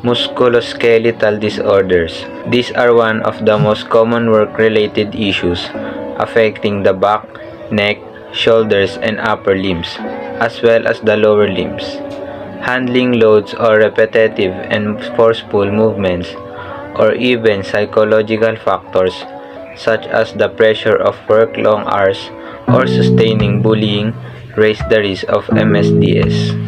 Musculoskeletal disorders. These are one of the most common work-related issues affecting the back, neck, shoulders, and upper limbs, as well as the lower limbs. Handling loads or repetitive and forceful movements, or even psychological factors such as the pressure of work long hours or sustaining bullying raise the risk of MSDS.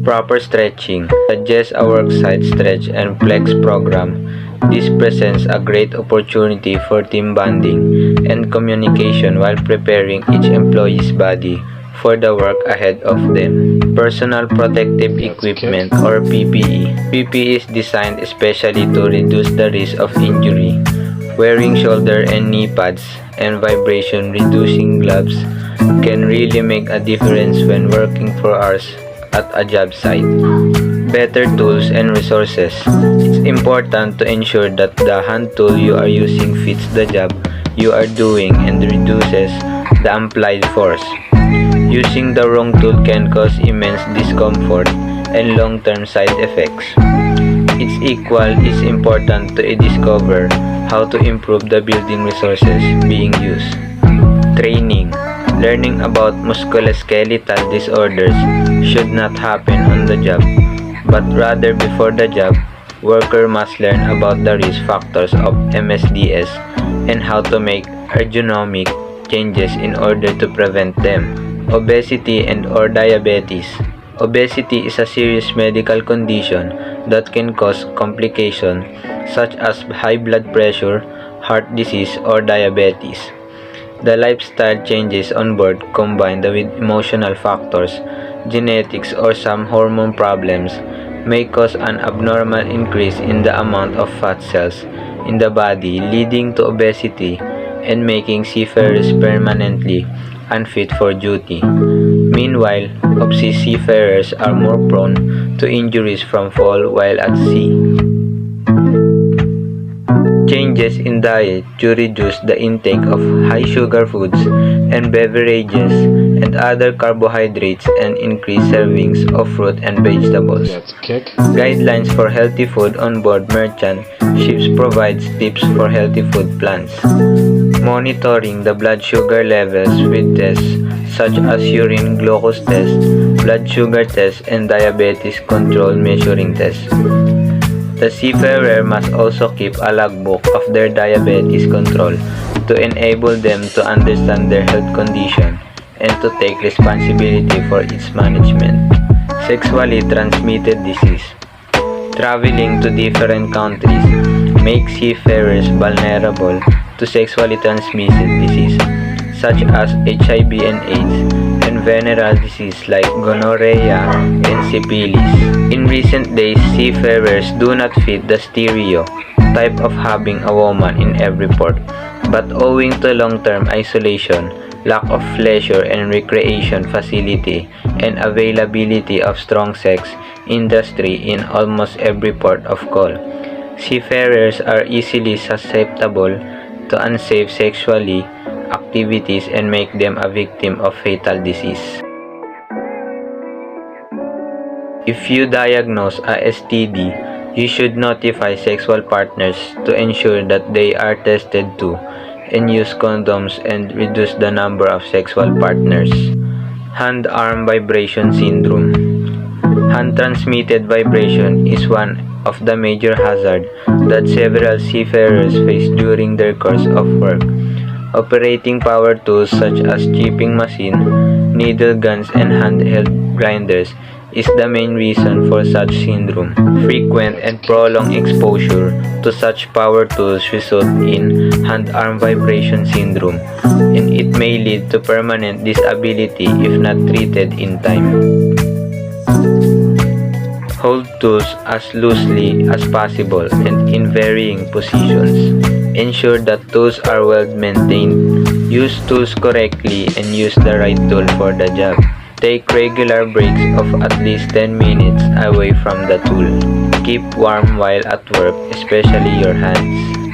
Proper stretching. Suggest a worksite stretch and flex program. This presents a great opportunity for team bonding and communication while preparing each employee's body for the work ahead of them. Personal protective equipment or PPE. PPE is designed especially to reduce the risk of injury. Wearing shoulder and knee pads and vibration reducing gloves can really make a difference when working for hours at a job site. Better tools and resources. It's important to ensure that the hand tool you are using fits the job you are doing and reduces the applied force. Using the wrong tool can cause immense discomfort and long-term side effects. It's equally important to discover how to improve the building resources being used. Training. Learning about musculoskeletal disorders should not happen on the job, but rather before the job. Worker must learn about the risk factors of MSDS and how to make ergonomic changes in order to prevent them. Obesity and or diabetes. Obesity is a serious medical condition that can cause complications such as high blood pressure, heart disease, or diabetes. The lifestyle changes on board combined with emotional factors, genetics, or some hormone problems may cause an abnormal increase in the amount of fat cells in the body, leading to obesity and making seafarers permanently unfit for duty. Meanwhile, obese seafarers are more prone to injuries from fall while at sea. Changes in diet to reduce the intake of high sugar foods and beverages and other carbohydrates and increase servings of fruit and vegetables. Guidelines for healthy food on board merchant ships provides tips for healthy food plans. Monitoring the blood sugar levels with tests such as urine glucose test, blood sugar test, and diabetes control measuring tests. The seafarer must also keep a logbook of their diabetes control to enable them to understand their health condition and to take responsibility for its management. Sexually transmitted disease. Traveling to different countries makes seafarers vulnerable to sexually transmitted disease such as HIV and AIDS and venereal disease like gonorrhea and syphilis. In recent days, seafarers do not fit the stereotype of having a woman in every port, but owing to long-term isolation, lack of leisure and recreation facility, and availability of strong sex industry in almost every port of call, seafarers are easily susceptible to unsafe sexually activities and make them a victim of fatal disease. If you diagnose a STD, you should notify sexual partners to ensure that they are tested too and use condoms and reduce the number of sexual partners. Hand-arm vibration syndrome. Hand-transmitted vibration is one of the major hazards that several seafarers face during their course of work. Operating power tools such as chipping machine, needle guns, and handheld grinders is the main reason for such syndrome. Frequent and prolonged exposure to such power tools result in hand-arm vibration syndrome, and it may lead to permanent disability if not treated in time. Hold tools as loosely as possible and in varying positions. Ensure that tools are well maintained. Use tools correctly and use the right tool for the job. Take regular breaks of at least 10 minutes away from the tool. Keep warm while at work, especially your hands.